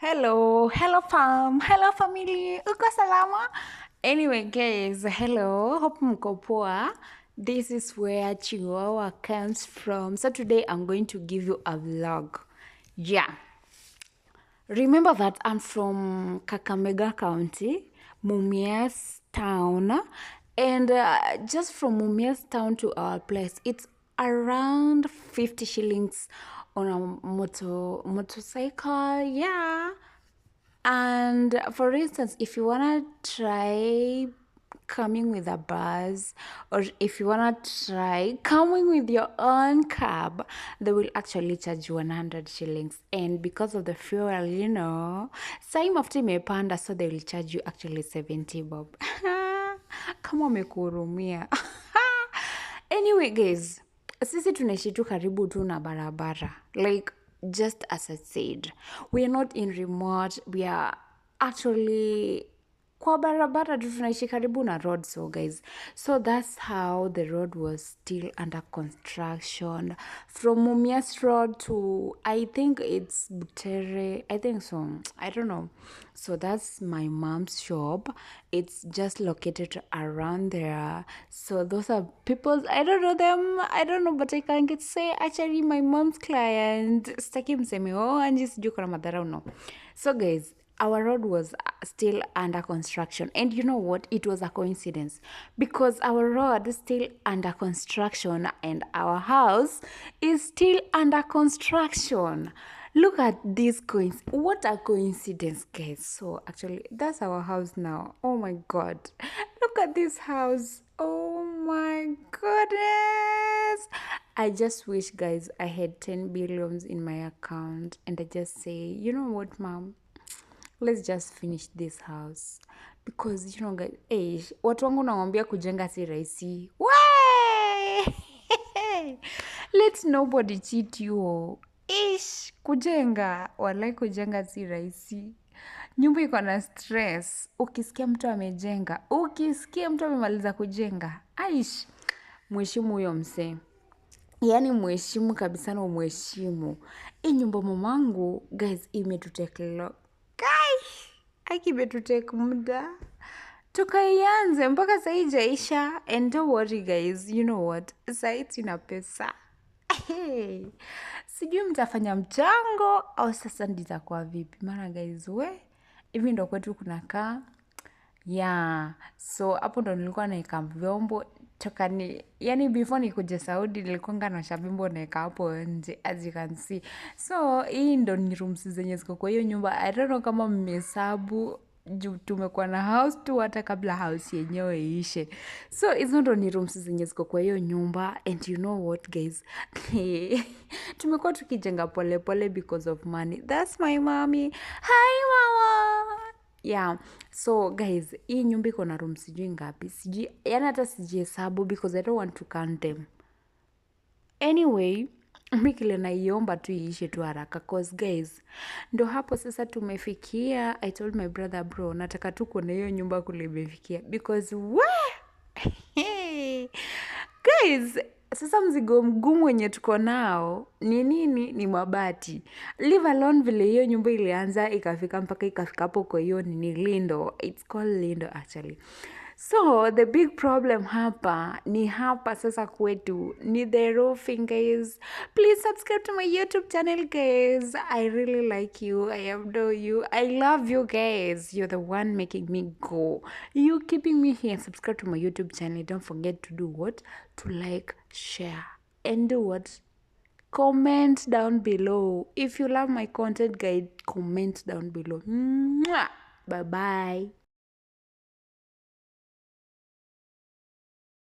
Hello fam, hello family, uko salama? Anyway guys, hello, hope mko poa. This is where Chihuahua comes from. So today I'm going to give you a vlog. Yeah. Remember that I'm from Kakamega County, Mumias town. And just from Mumias town to our place, it's around 50 shillings on a motorcycle. Yeah. And for instance, if you want to try coming with a bus, or if you want to try coming with your own cab, they will actually charge you 100 shillings. And because of the fuel, same after imepanda, so they will charge you actually 70 bob. Kama wamekuhurumia. Anyway guys, sisi tunaishi tu karibu tu na barabara. Like, just as I said, we are not in remote, we are actually kwa barabara tu tunaishi karibu na road. So guys, so that's how the road was still under construction from Mumias Road to, I think it's Butere, I think so, I don't know. So that's my mom's shop. It's just located around there. So those are people, I don't know them, I don't know, but I can get say actually my mom's client. Sitaki mseme Anji sijui kuna madharau, no. So guys, our road was still under construction, and you know what, it was a coincidence because our road is still under construction and our house is still under construction. Look at this what a coincidence, guys. So actually that's our house now. Oh my god, look at this house. Oh my goodness, I just wish, guys, I had 10 billions in my account and I just say, you know what, mom, let's just finish this house because guys, watu wangu nawambia kujenga si rahisi. Let nobody cheat you. Kujenga, walai kujenga si rahisi. Nyumba iko na stress. Ukisikia mtu amejenga, ukisikia mtu amemaliza kujenga, mheshimu huyo msee. Yaani mheshimu kabisa na umheshimu. Nyumba mamangu, guys, imetutake imetutake muda tukaianze mpaka saa hii haijaisha. And don't worry guys, you know what, saa hii tuna pesa. Sijui mtafanya mchango au sasa nditakuwa vipi, maana guys, hivi ndo kwetu kunakaa. Yeah, so hapo ndo nilikuwa naeka vyombo toka yani before nikuje Saudi nilikuwa naosha vyombo naeka hapo nje, as you can see. So hii ndo ni rooms zenye ziko kwa hiyo nyumba. I don't know kama mmehesabu juu tumekuwa na house tu hata kabla house yenyewe iishe. So hizo ndo ni rooms zenye ziko kwa hiyo nyumba. And you know what guys, tumekuwa tukijenga pole pole because of money. That's my mommy. Hi mama. Yeah, so guys, hii nyumba iko na room sijui ngapi, sijui, yani hata sijihesabu because I don't want to count them. Anyway, mimi kile naiomba tu iishe tu haraka cause guys, ndo hapo sasa tumefikia. I told my brother, bro, nataka tu kuona hiyo nyumba kule imefikia because guys, sasa mzigo mgumu wenye tuko nao ni nini? Ni mabati. Leave alone vile hiyo nyumba ilianza ikafika mpaka ikafika hapo kwa hiyo ni lindo. It's called lindo actually. So the big problem ni hapa sasa kwetu ni the roofing guys. Please subscribe to my YouTube channel guys. I really like you. I adore you. I love you guys. You're the one making me go. You keeping me here. Subscribe to my YouTube channel. Don't forget to do what? To like, share, and do what? Comment down below. If you love my content guys, comment down below. Mwah! Bye bye.